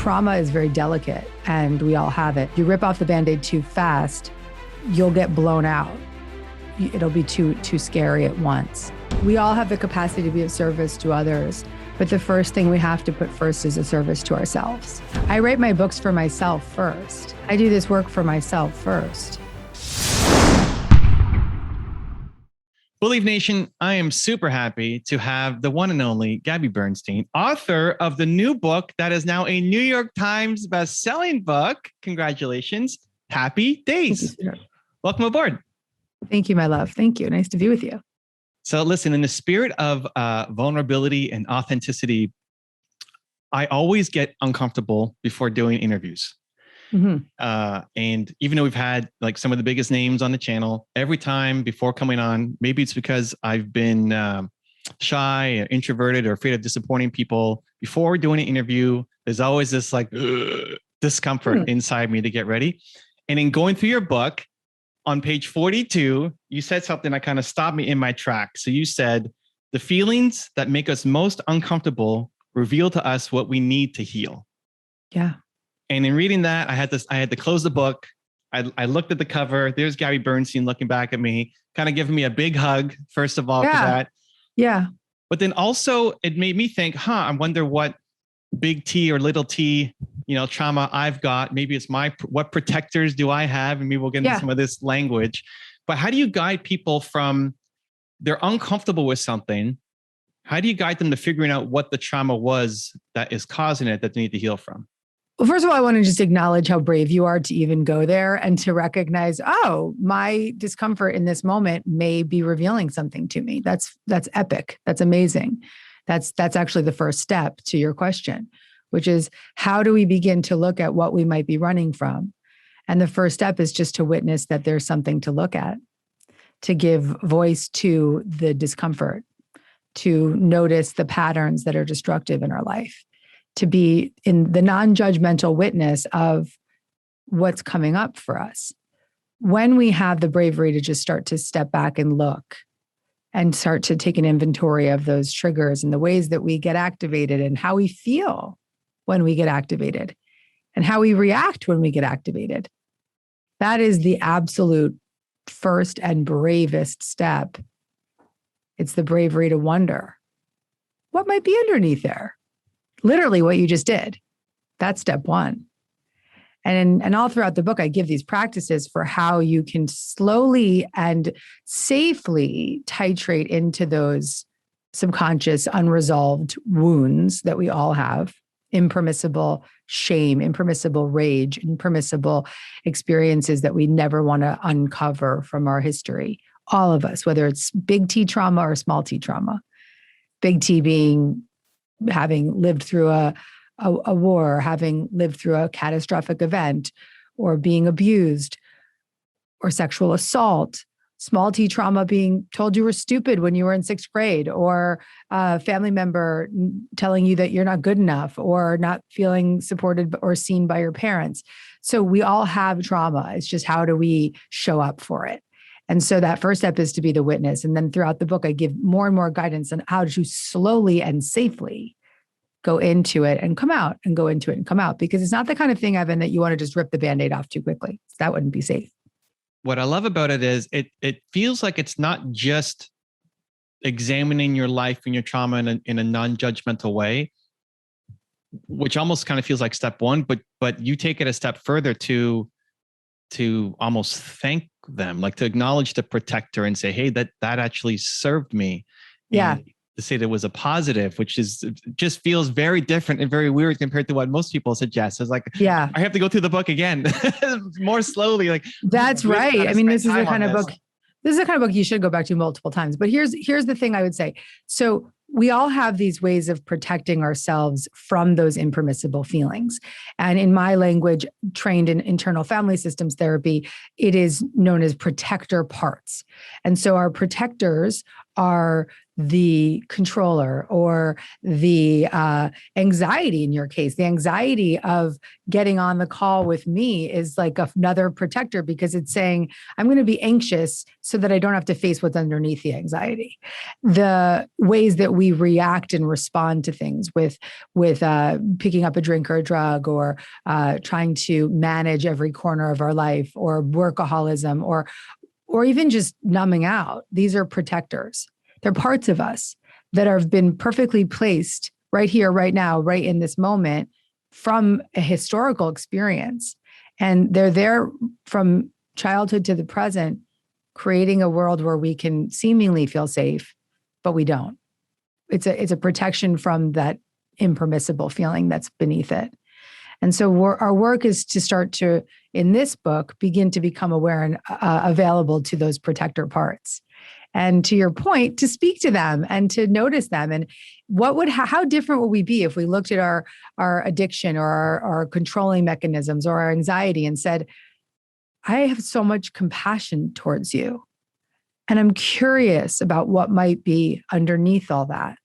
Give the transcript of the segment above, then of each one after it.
trauma is very delicate and we all have it. You rip off the Band-Aid too fast, you'll get blown out. It'll be too scary at once. We all have the capacity to be of service to others, but the first thing we have to put first is a service to ourselves. I write my books for myself first. I do this work for myself first. Believe Nation, I am super happy to have the one and only Gabby Bernstein, author of the new book that is now a New York Times best-selling book. Congratulations. Happy days. Welcome aboard. Thank you, my love. Thank you. Nice to be with you. So listen, in the spirit of vulnerability and authenticity, I always get uncomfortable before doing interviews. Mm-hmm. And even though we've had like some of the biggest names on the channel, every time before coming on, maybe it's because I've been shy, or introverted, or afraid of disappointing people. Before doing an interview, there's always this like discomfort inside me to get ready. And in going through your book, on page 42, you said something that kind of stopped me in my tracks. So you said, the feelings that make us most uncomfortable reveal to us what we need to heal. Yeah. And in reading that, I had to close the book. I looked at the cover. There's Gabby Bernstein looking back at me, kind of giving me a big hug, first of all, for that. Yeah. But then also it made me think, I wonder what big T or little T, trauma I've got. Maybe it's what protectors do I have? And maybe we'll get into some of this language. But how do you guide people from they're uncomfortable with something? How do you guide them to figuring out what the trauma was that is causing it that they need to heal from? Well, first of all, I want to just acknowledge how brave you are to even go there and to recognize, my discomfort in this moment may be revealing something to me. That's epic. That's amazing. That's actually the first step to your question, which is how do we begin to look at what we might be running from? And the first step is just to witness that there's something to look at, to give voice to the discomfort, to notice the patterns that are destructive in our life, to be in the non-judgmental witness of what's coming up for us. When we have the bravery to just start to step back and look and start to take an inventory of those triggers and the ways that we get activated and how we feel when we get activated and how we react when we get activated, that is the absolute first and bravest step. It's the bravery to wonder what might be underneath there. Literally what you just did. That's step one. And all throughout the book, I give these practices for how you can slowly and safely titrate into those subconscious, unresolved wounds that we all have, impermissible shame, impermissible rage, impermissible experiences that we never want to uncover from our history. All of us, whether it's big T trauma or small T trauma. Big T being having lived through a war, having lived through a catastrophic event, or being abused, or sexual assault. Small T trauma being told you were stupid when you were in 6th grade, or a family member telling you that you're not good enough, or not feeling supported or seen by your parents. So we all have trauma. It's just how do we show up for it? And so that first step is to be the witness. And then throughout the book, I give more and more guidance on how to slowly and safely go into it and come out, and go into it and come out, because it's not the kind of thing, Evan, that you want to just rip the Band-Aid off too quickly. That wouldn't be safe. What I love about it is it feels like it's not just examining your life and your trauma in a non-judgmental way, which almost kind of feels like step one, but you take it a step further to almost thank them, like to acknowledge the protector and say, hey, that actually served me. Yeah. And to say that was a positive, which just feels very different and very weird compared to what most people suggest. It's like, I have to go through the book again more slowly. Like that's right. I mean, this is the kind of book. This is the kind of book you should go back to multiple times. But here's the thing I would say. So we all have these ways of protecting ourselves from those impermissible feelings. And in my language, trained in internal family systems therapy, it is known as protector parts. And so our protectors are the controller or the anxiety in your case. The anxiety of getting on the call with me is like another protector because it's saying, I'm going to be anxious so that I don't have to face what's underneath the anxiety. The ways that we react and respond to things with picking up a drink or a drug or trying to manage every corner of our life or workaholism or even just numbing out. These are protectors. They're parts of us that have been perfectly placed right here, right now, right in this moment from a historical experience. And they're there from childhood to the present, creating a world where we can seemingly feel safe, but we don't. It's a protection from that impermissible feeling that's beneath it. And so our work is to start to, in this book, begin to become aware and available to those protector parts. And to your point, to speak to them and to notice them. And how different would we be if we looked at our addiction or our controlling mechanisms or our anxiety and said, I have so much compassion towards you. And I'm curious about what might be underneath all that.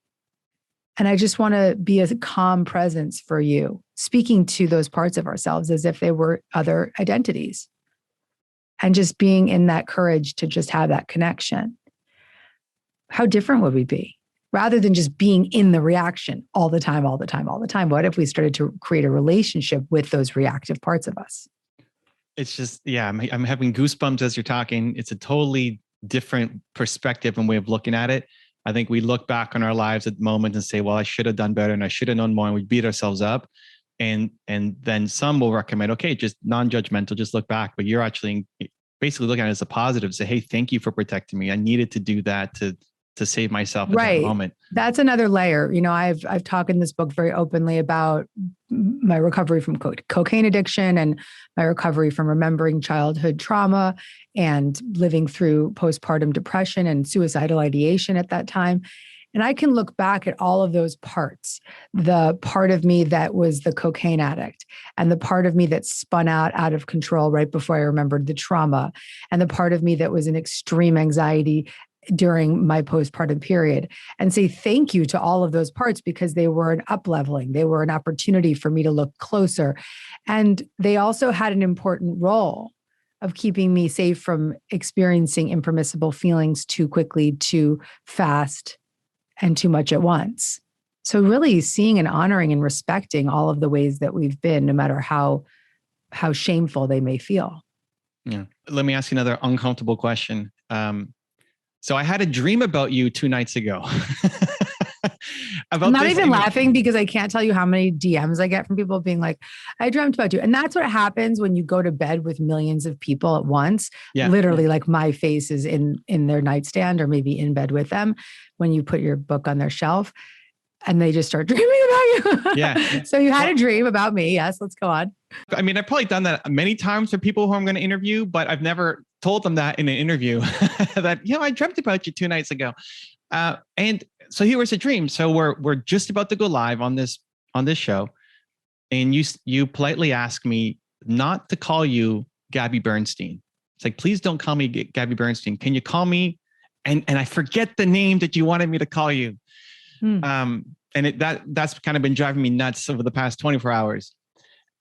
And I just want to be a calm presence for you, speaking to those parts of ourselves as if they were other identities. And just being in that courage to just have that connection. How different would we be? Rather than just being in the reaction all the time? What if we started to create a relationship with those reactive parts of us? It's just, yeah, I'm having goosebumps as you're talking. It's a totally different perspective and way of looking at it. I think we look back on our lives at the moment and say, well, I should have done better and I should have known more. And we beat ourselves up. And then some will recommend, okay, just non-judgmental, just look back. But you're actually basically looking at it as a positive. Say, hey, thank you for protecting me. I needed to do that to save myself at that moment. That's another layer. You know, I've talked in this book very openly about my recovery from cocaine addiction and my recovery from remembering childhood trauma and living through postpartum depression and suicidal ideation at that time. And I can look back at all of those parts, the part of me that was the cocaine addict and the part of me that spun out of control right before I remembered the trauma and the part of me that was in extreme anxiety during my postpartum period, and say thank you to all of those parts because they were an up-leveling. They were an opportunity for me to look closer. And they also had an important role of keeping me safe from experiencing impermissible feelings too quickly, too fast, and too much at once. So really seeing and honoring and respecting all of the ways that we've been, no matter how shameful they may feel. Yeah. Let me ask you another uncomfortable question. So I had a dream about you 2 nights ago. I'm not even laughing because I can't tell you how many DMs I get from people being like, I dreamt about you. And that's what happens when you go to bed with millions of people at once. Yeah. Literally, like my face is in their nightstand or maybe in bed with them when you put your book on their shelf and they just start dreaming about you. Yeah. So you had a dream about me. Yes, let's go on. I mean, I've probably done that many times for people who I'm going to interview, but I've never told them that in an interview that, I dreamt about you 2 nights ago. And so here was a dream. So we're just about to go live on this show. And you politely asked me not to call you Gabby Bernstein. It's like, please don't call me Gabby Bernstein. Can you call me? And I forget the name that you wanted me to call you. And that's kind of been driving me nuts over the past 24 hours.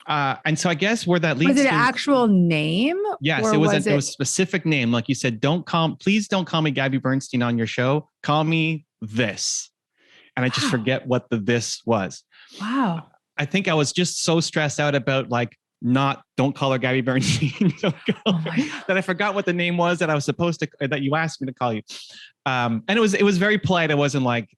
And so I guess where that leads to... Was it an actual name? Yes, it was a specific name. Like you said, please don't call me Gabby Bernstein on your show. Call me this. And I just forget what this was. Wow. I think I was just so stressed out about don't call her Gabby Bernstein. That I forgot what the name was that I was supposed to, that you asked me to call you. And it was very polite. It wasn't like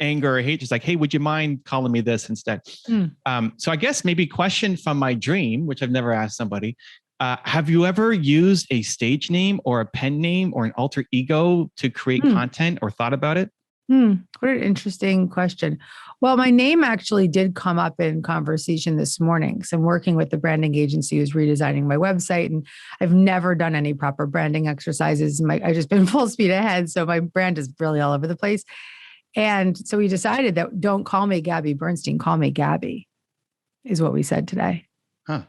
anger or hate, just like, hey, would you mind calling me this instead? So I guess maybe question from my dream, which I've never asked somebody, have you ever used a stage name or a pen name or an alter ego to create content or thought about it? What an interesting question. Well, my name actually did come up in conversation this morning. So I'm working with the branding agency who's redesigning my website, and I've never done any proper branding exercises. I've just been full speed ahead. So my brand is really all over the place. And so we decided that don't call me Gabby Bernstein, call me Gabby, is what we said today. Huh.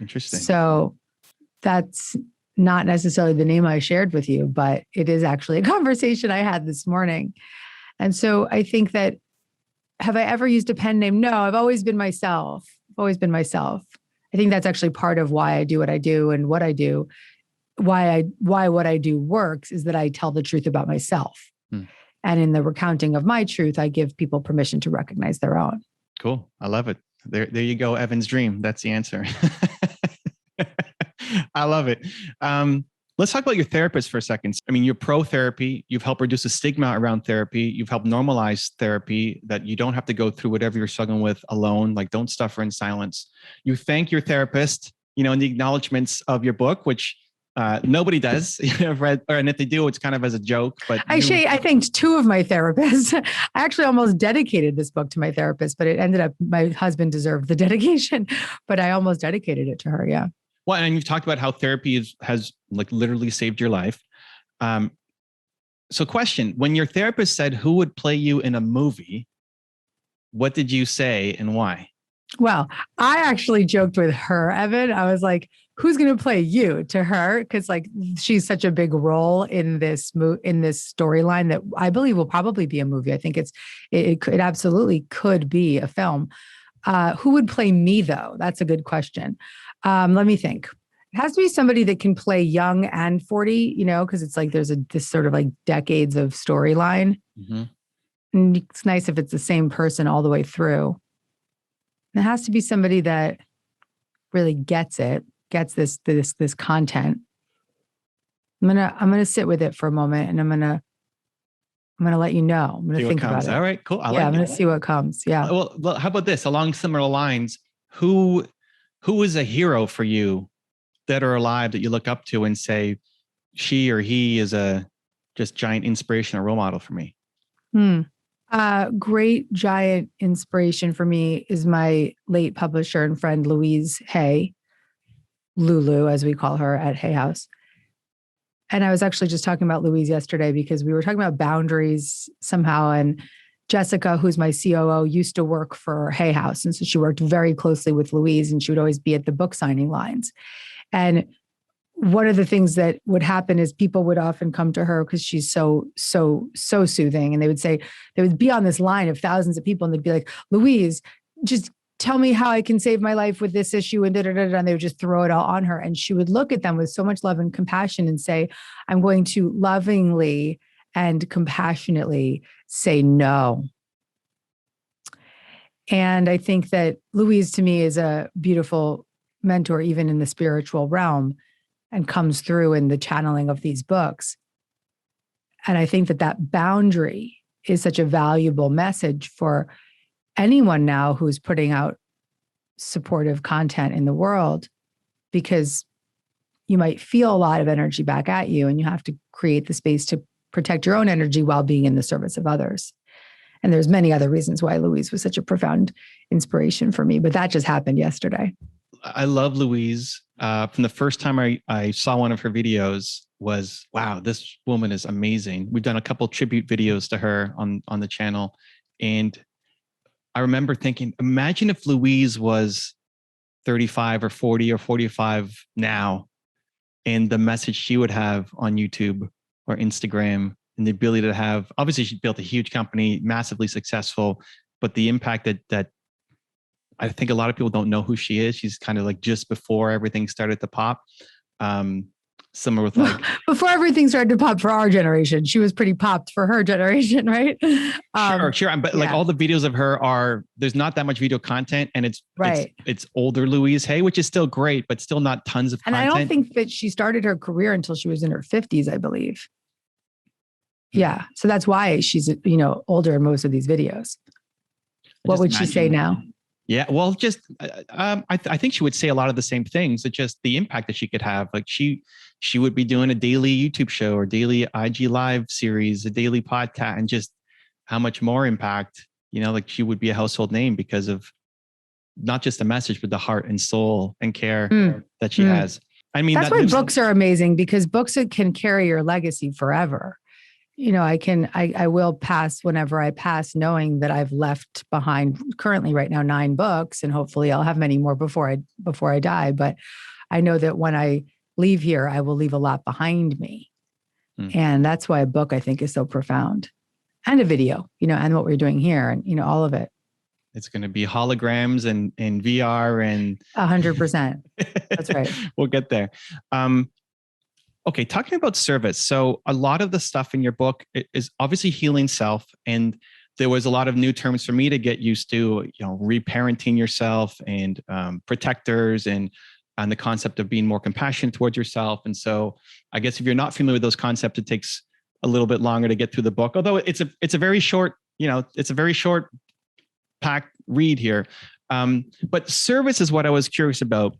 Interesting. So that's not necessarily the name I shared with you, but it is actually a conversation I had this morning. And so I think that, have I ever used a pen name? No, I've always been myself. I've always been myself. I think that's actually part of why I do what I do and what I do. Why what I do works is that I tell the truth about myself. And in the recounting of my truth, I give people permission to recognize their own. Cool. I love it. There you go. Evan's dream. That's the answer. I love it. Let's talk about your therapist for a second. I mean, you're pro therapy. You've helped reduce the stigma around therapy. You've helped normalize therapy, that you don't have to go through whatever you're struggling with alone. Like, don't suffer in silence. You thank your therapist, in the acknowledgements of your book, which nobody does. I've read, and if they do, it's kind of as a joke. But actually, I thanked two of my therapists. I actually almost dedicated this book to my therapist, but it ended up my husband deserved the dedication, but I almost dedicated it to her. Yeah. Well, and you've talked about how therapy has like literally saved your life. So question, when your therapist said who would play you in a movie, what did you say and why? Well, I actually joked with her, Evan. I was like, who's going to play you, to her? Because like she's such a big role in this storyline that I believe will probably be a movie. I think it absolutely could be a film. Who would play me though? That's a good question. Let me think. It has to be somebody that can play young and 40, because it's like there's this sort of like decades of storyline. Mm-hmm. And it's nice if it's the same person all the way through. And it has to be somebody that really gets this content. I'm gonna sit with it for a moment, and I'm gonna let you know. I'm gonna think about it. All right, cool. I'm gonna see what comes. Yeah. Well, how about this? Along similar lines, who is a hero for you, dead or alive, that you look up to and say, she or he is a just giant inspiration or role model for me? Great giant inspiration for me is my late publisher and friend, Louise Hay, Lulu, as we call her at Hay House. And I was actually just talking about Louise yesterday because we were talking about boundaries somehow. And Jessica, who's my COO, used to work for Hay House. And so she worked very closely with Louise, and she would always be at the book signing lines. And one of the things that would happen is people would often come to her because she's so soothing. And they would be on this line of thousands of people, and they'd be like, Louise, just tell me how I can save my life with this issue, and and they would just throw it all on her. And she would look at them with so much love and compassion and say, I'm going to lovingly and compassionately say no. And I think that Louise, to me, is a beautiful mentor, even in the spiritual realm, and comes through in the channeling of these books. And I think that boundary is such a valuable message for anyone now who's putting out supportive content in the world, because you might feel a lot of energy back at you, and you have to create the space to protect your own energy while being in the service of others. And there's many other reasons why Louise was such a profound inspiration for me, but that just happened yesterday. I love Louise. From the first time I saw one of her videos was, wow, this woman is amazing. We've done a couple tribute videos to her on the channel. And I remember thinking, imagine if Louise was 35 or 40 or 45 now, and the message she would have on YouTube or Instagram, and the ability to have, obviously she built a huge company, massively successful, but the impact that I think a lot of people don't know who she is. She's kind of like just before everything started to pop. Similar with like before everything started to pop for our generation, she was pretty popped for her generation, right? Sure. But like all the videos of her there's not that much video content, and it's older Louise Hay, which is still great, but still not tons of content. And I don't think that she started her career until she was in her 50s, I believe. Yeah. So that's why she's, older in most of these videes. What would she say now? Yeah, well, just I think she would say a lot of the same things. It's just the impact that she could have. Like she would be doing a daily YouTube show or daily IG live series, a daily podcast, and just how much more impact. Like she would be a household name because of not just the message, but the heart and soul and care that she has. I mean, that's why books are amazing, because books can carry your legacy forever. I will pass whenever I pass, knowing that I've left behind currently right now 9 books, and hopefully I'll have many more before I die. But I know that when I leave here, I will leave a lot behind me. And that's why a book, I think, is so profound, and a video, and what we're doing here, and, all of it. It's going to be holograms and VR and 100%. That's right. We'll get there. Okay. Talking about service. So a lot of the stuff in your book is obviously healing self. And there was a lot of new terms for me to get used to, reparenting yourself and protectors and the concept of being more compassionate towards yourself. And so I guess if you're not familiar with those concepts, it takes a little bit longer to get through the book, although it's a very short, it's a very short packed read here. But service is what I was curious about.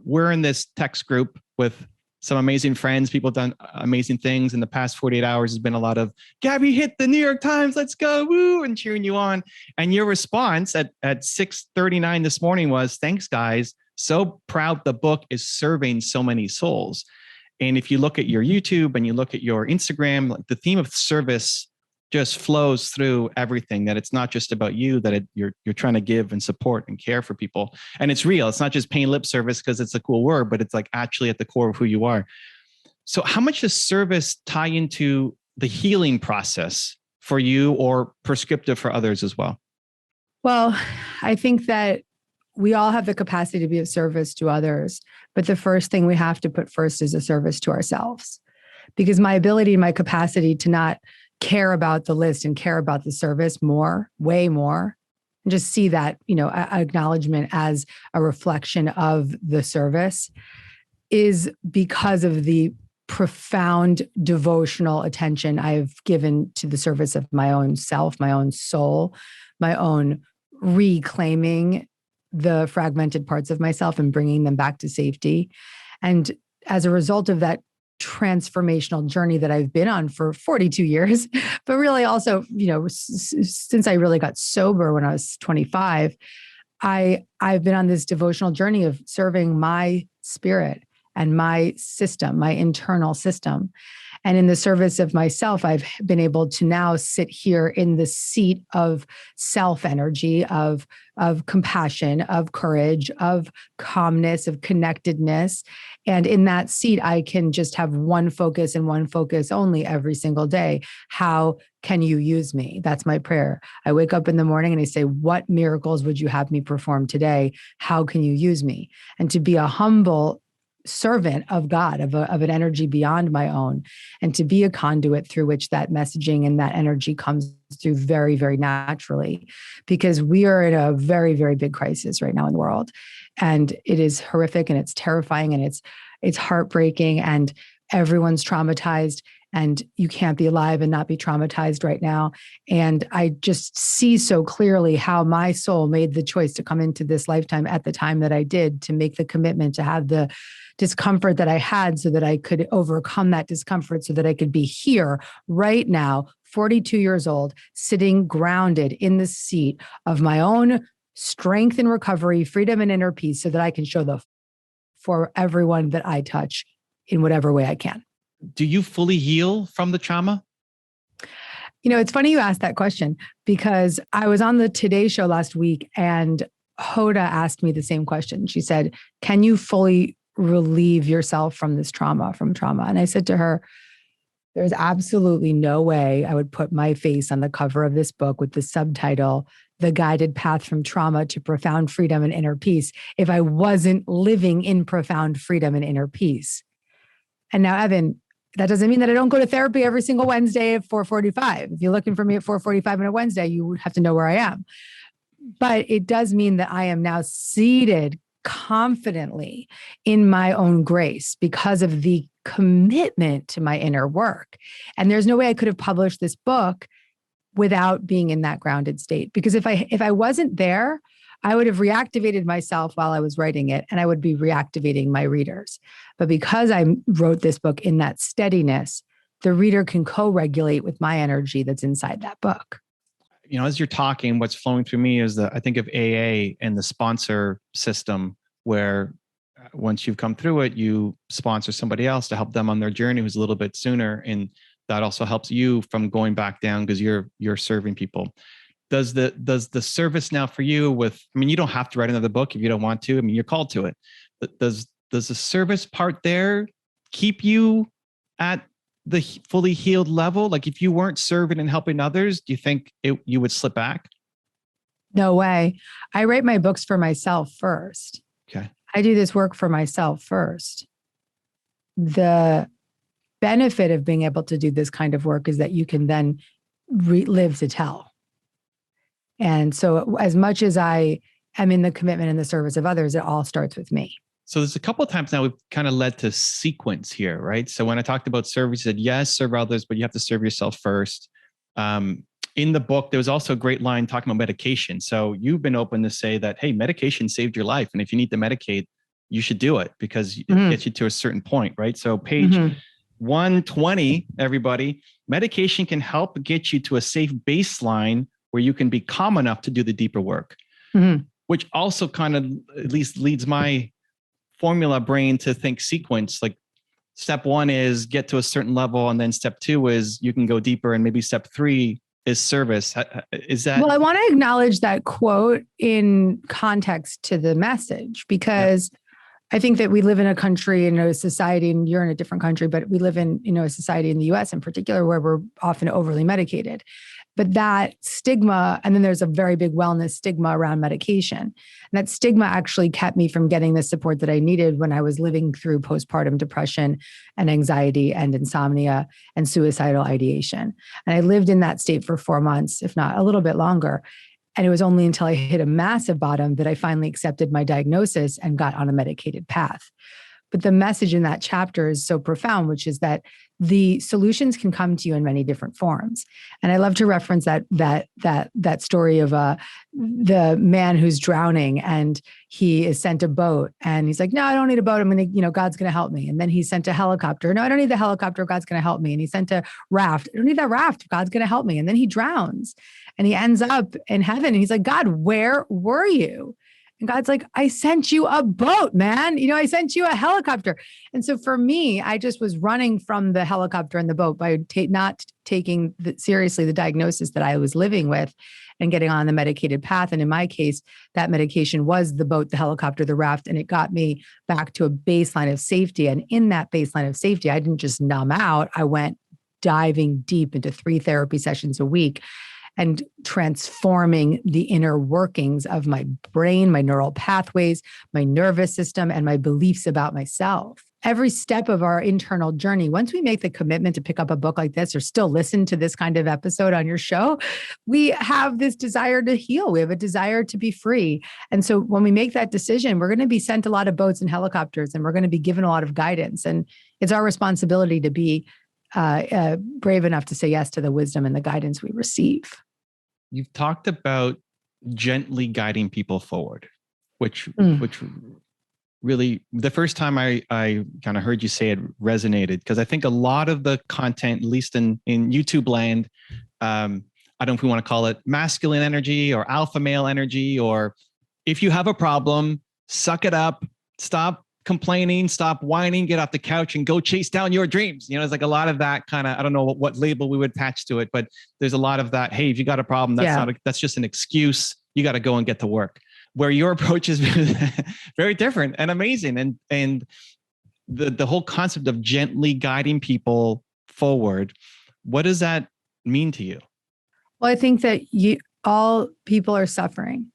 We're in this text group with some amazing friends. People have done amazing things. In the past 48 hours has been a lot of, Gabby hit the New York Times, let's go, woo, and cheering you on. And your response at 6:39 this morning was, thanks, guys. So proud the book is serving so many souls. And if you look at your YouTube and you look at your Instagram, like the theme of service just flows through everything, that it's not just about you, that you're trying to give and support and care for people. And it's real. It's not just paying lip service because it's a cool word, but it's like actually at the core of who you are. So how much does service tie into the healing process for you, or prescriptive for others as well? Well, I think that we all have the capacity to be of service to others, but the first thing we have to put first is a service to ourselves, because my ability, my capacity to not care about the list and care about the service more, way more, and just see that, acknowledgement as a reflection of the service, is because of the profound devotional attention I've given to the service of my own self, my own soul, my own reclaiming the fragmented parts of myself and bringing them back to safety. And as a result of that transformational journey that I've been on for 42 years, but really also, since I really got sober when I was 25, I've been on this devotional journey of serving my spirit and my system, my internal system. And in the service of myself, I've been able to now sit here in the seat of self energy, of compassion, of courage, of calmness, of connectedness. And in that seat, I can just have one focus and one focus only every single day. How can you use me? That's my prayer. I wake up in the morning and I say, what miracles would you have me perform today? How can you use me? And to be a humble servant of God, of an energy beyond my own, and to be a conduit through which that messaging and that energy comes through very, very naturally, because we are in a very, very big crisis right now in the world. And it is horrific and it's terrifying and it's heartbreaking, and everyone's traumatized, and you can't be alive and not be traumatized right now. And I just see so clearly how my soul made the choice to come into this lifetime at the time that I did, to make the commitment to have the discomfort that I had so that I could overcome that discomfort, so that I could be here right now, 42 years old, sitting grounded in the seat of my own strength and recovery, freedom and inner peace, so that I can show for everyone that I touch in whatever way I can. Do you fully heal from the trauma? It's funny you asked that question, because I was on the Today Show last week and Hoda asked me the same question. She said, can you fully relieve yourself from this trauma, And I said to her, there's absolutely no way I would put my face on the cover of this book with the subtitle, The Guided Path from Trauma to Profound Freedom and Inner Peace, if I wasn't living in profound freedom and inner peace. And now, Evan, that doesn't mean that I don't go to therapy every single Wednesday at 4:45. If you're looking for me at 4:45 on a Wednesday, you would have to know where I am. But it does mean that I am now seated confidently in my own grace because of the commitment to my inner work. And there's no way I could have published this book without being in that grounded state. Because if I wasn't there, I would have reactivated myself while I was writing it, and I would be reactivating my readers. But because I wrote this book in that steadiness, the reader can co-regulate with my energy that's inside that book. As you're talking, what's flowing through me is I think of AA and the sponsor system, where once you've come through it, you sponsor somebody else to help them on their journey who's a little bit sooner. And that also helps you from going back down because you're serving people. Does the service now for you you don't have to write another book if you don't want to. You're called to it. But does the service part there keep you at the fully healed level? Like if you weren't serving and helping others, do you think you would slip back? No way. I write my books for myself first. Okay. I do this work for myself first. The benefit of being able to do this kind of work is that you can then live to tell. And so as much as I am in the commitment and the service of others, it all starts with me. So there's a couple of times now we've kind of led to sequence here, right? So when I talked about service, you said, yes, serve others, but you have to serve yourself first. In the book, there was also a great line talking about medication. So you've been open to say that, hey, medication saved your life. And if you need to medicate, you should do it because it gets you to a certain point, right? So page 120, everybody, medication can help get you to a safe baseline where you can be calm enough to do the deeper work, which also kind of at least leads my formula brain to think sequence. Like step 1 is get to a certain level. And then step 2 is you can go deeper. And maybe step 3 is service. Is that? Well, I want to acknowledge that quote in context to the message, because I think that we live in a country and a society, and you're in a different country, but we live in, a society in the US in particular, where we're often overly medicated. But that stigma, and then there's a very big wellness stigma around medication. And that stigma actually kept me from getting the support that I needed when I was living through postpartum depression and anxiety and insomnia and suicidal ideation. And I lived in that state for 4 months, if not a little bit longer. And it was only until I hit a massive bottom that I finally accepted my diagnosis and got on a medicated path. But the message in that chapter is so profound, which is that the solutions can come to you in many different forms. And I love to reference that story of the man who's drowning, and he is sent a boat, and he's like, no, I don't need a boat. I'm going to, God's going to help me. And then he's sent a helicopter. No, I don't need the helicopter. God's going to help me. And he sent a raft. I don't need that raft. God's going to help me. And then he drowns and he ends up in heaven. And he's like, God, where were you? And God's like, I sent you a boat, man. I sent you a helicopter. And so for me, I just was running from the helicopter and the boat by not taking seriously the diagnosis that I was living with and getting on the medicated path. And in my case, that medication was the boat, the helicopter, the raft, and it got me back to a baseline of safety. And in that baseline of safety, I didn't just numb out. I went diving deep into 3 therapy sessions a week and transforming the inner workings of my brain, my neural pathways, my nervous system, and my beliefs about myself. Every step of our internal journey, once we make the commitment to pick up a book like this or still listen to this kind of episode on your show, we have this desire to heal. We have a desire to be free. And so when we make that decision, we're going to be sent a lot of boats and helicopters, and we're going to be given a lot of guidance. And it's our responsibility to be brave enough to say yes to the wisdom and the guidance we receive. You've talked about gently guiding people forward, which really, the first time I kind of heard you say it resonated, because I think a lot of the content, at least in YouTube land, I don't know if we want to call it masculine energy or alpha male energy, or if you have a problem, suck it up, stop complaining, stop whining, get off the couch and go chase down your dreams. It's like a lot of that kind of, I don't know what label we would attach to it, but there's a lot of that. Hey, if you got a problem, that's just an excuse. You got to go and get to work. Where your approach is very different and amazing. And the whole concept of gently guiding people forward, what does that mean to you? Well, I think that all people are suffering.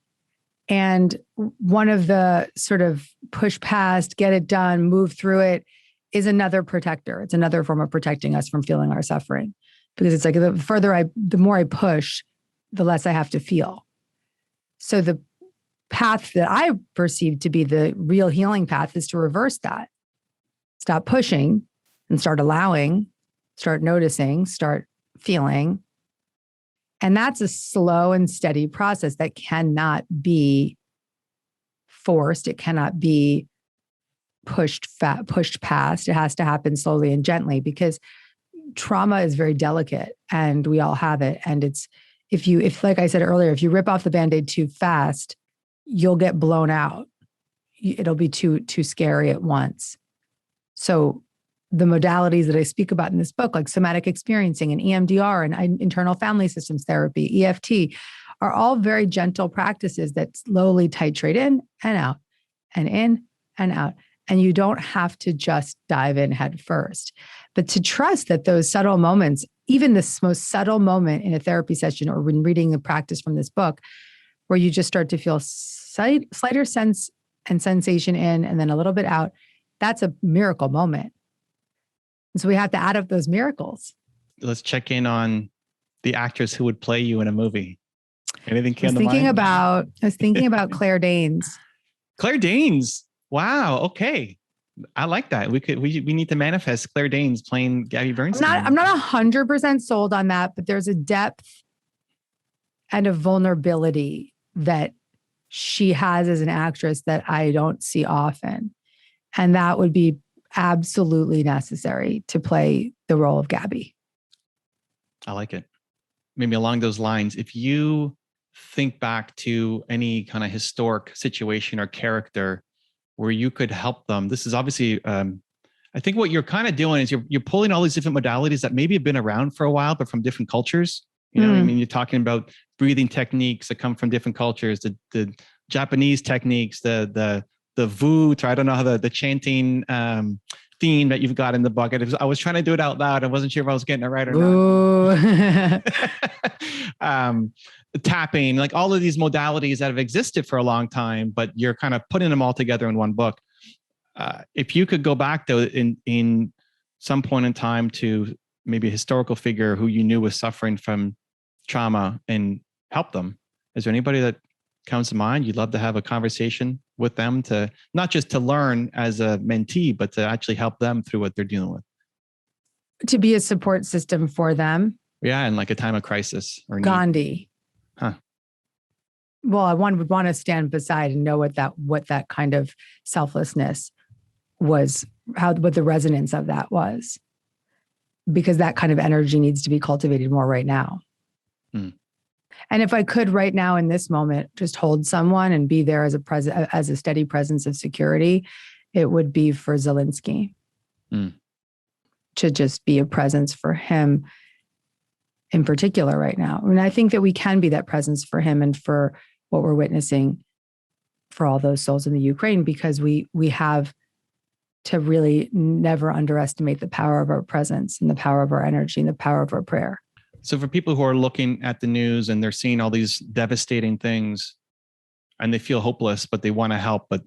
And one of the sort of push past, get it done, move through it is another protector. It's another form of protecting us from feeling our suffering. Because it's like the more I push, the less I have to feel. So the path that I perceive to be the real healing path is to reverse that. Stop pushing and start allowing, start noticing, start feeling. And that's a slow and steady process that cannot be forced. It cannot be pushed past. It has to happen slowly and gently, because trauma is very delicate and we all have it. And if like I said earlier, if you rip off the Band-Aid too fast, you'll get blown out. It'll be too scary at once. So the modalities that I speak about in this book, like somatic experiencing and EMDR and internal family systems therapy, EFT, are all very gentle practices that slowly titrate in and out and in and out And you don't have to just dive in head first, but to trust that those subtle moments, even this most subtle moment in a therapy session or when reading the practice from this book, where you just start to feel slighter sense and sensation in, and then a little bit out, that's a miracle moment. And so we have to add up those miracles. Let's check in on the actress who would play you in a movie. Anything came to mind? I was thinking about Claire Danes. Claire Danes. Wow. Okay. I like that. We need to manifest Claire Danes playing Gabby Bernstein. I'm not 100% sold on that, but there's a depth and a vulnerability that she has as an actress that I don't see often. And that would be absolutely necessary to play the role of Gabby. I like it. Maybe along those lines, if you think back to any kind of historic situation or character where you could help them, this is obviously, I think what you're kind of doing is you're pulling all these different modalities that maybe have been around for a while, but from different cultures. You know, I mean, you're talking about breathing techniques that come from different cultures, the Japanese techniques, the Wu, I don't know how the chanting theme that you've got in the book. I was trying to do it out loud. I wasn't sure if I was getting it right or not. Tapping, like all of these modalities that have existed for a long time, but you're kind of putting them all together in one book. If you could go back though in some point in time to maybe a historical figure who you knew was suffering from trauma and help them, is there anybody that comes to mind you'd love to have a conversation with them, to not just to learn as a mentee, but to actually help them through what they're dealing with? To be a support system for them. Yeah, in like a time of crisis or need. Gandhi. Huh. Well, I would want to stand beside and know what that kind of selflessness was, what the resonance of that was, because that kind of energy needs to be cultivated more right now. And if I could right now in this moment, just hold someone and be there as a steady presence of security, it would be for Zelensky. To just be a presence for him in particular right now. I mean, I think that we can be that presence for him and for what we're witnessing for all those souls in the Ukraine, because we have to really never underestimate the power of our presence and the power of our energy and the power of our prayer. So for people who are looking at the news and they're seeing all these devastating things and they feel hopeless, but they want to help, but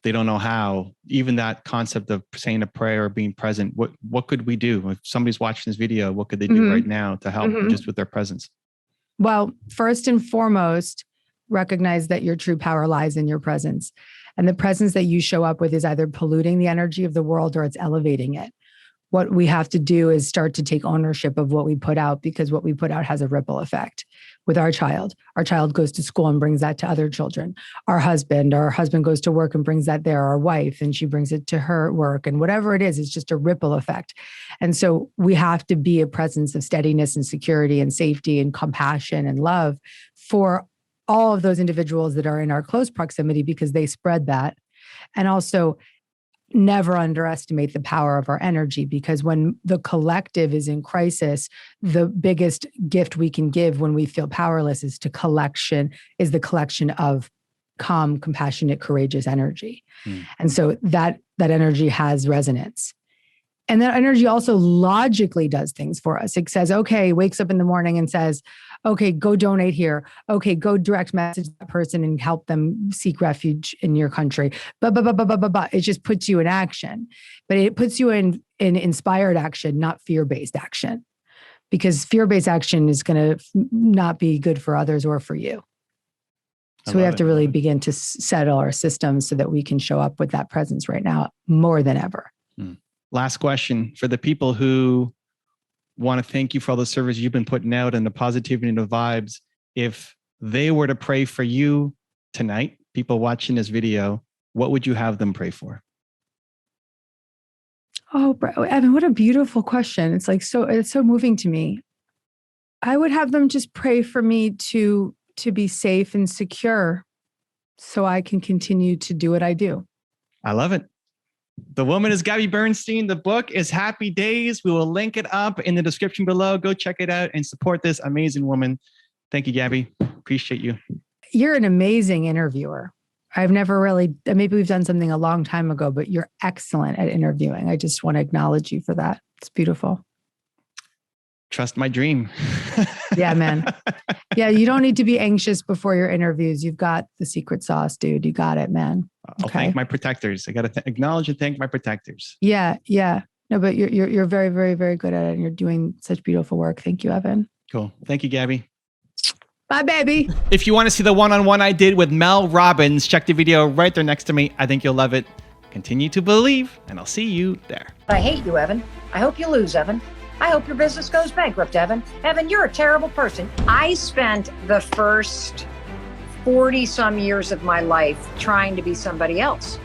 they don't know how, even that concept of saying a prayer or being present, what could we do? If somebody's watching this video, what could they do right now to help just with their presence? Well, first and foremost, recognize that your true power lies in your presence. And the presence that you show up with is either polluting the energy of the world or it's elevating it. What we have to do is start to take ownership of what we put out, because what we put out has a ripple effect with our child. Our child goes to school and brings that to other children. Our husband goes to work and brings that there. Our wife, and she brings it to her work, and whatever it is, it's just a ripple effect. And so we have to be a presence of steadiness and security and safety and compassion and love for all of those individuals that are in our close proximity, because they spread that. And also never underestimate the power of our energy, because when the collective is in crisis, the biggest gift we can give when we feel powerless is the collection of calm, compassionate, courageous energy. And so that energy has resonance. And that energy also logically does things for us. It says, okay, wakes up in the morning and says, okay, go donate here. Okay, go direct message that person and help them seek refuge in your country. It just puts you in action. But it puts you in inspired action, not fear-based action. Because fear-based action is going to not be good for others or for you. So we have to really begin to settle our systems so that we can show up with that presence right now more than ever. Last question for the people who want to thank you for all the service you've been putting out and the positivity and the vibes. If they were to pray for you tonight, people watching this video, what would you have them pray for? Oh, Evan, what a beautiful question. It's so moving to me. I would have them just pray for me to be safe and secure so I can continue to do what I do. I love it. The woman is Gabby Bernstein. The book is Happy Days. We will link it up in the description below. Go check it out and support this amazing woman. Thank you, Gabby. Appreciate you. You're an amazing interviewer. I've never really, maybe we've done something a long time ago, but you're excellent at interviewing. I just want to acknowledge you for that. It's beautiful. Trust my dream. Yeah, man. Yeah, you don't need to be anxious before your interviews. You've got the secret sauce, dude. You got it, man. I'll thank my protectors. I got to acknowledge and thank my protectors. Yeah, yeah. No, but you're very, very, very good at it, and you're doing such beautiful work. Thank you, Evan. Cool. Thank you, Gabby. Bye, baby. If you want to see the one-on-one I did with Mel Robbins, check the video right there next to me. I think you'll love it. Continue to believe, and I'll see you there. I hate you, Evan. I hope you lose, Evan. I hope your business goes bankrupt, Evan. Evan, you're a terrible person. I spent the first 40 some years of my life trying to be somebody else.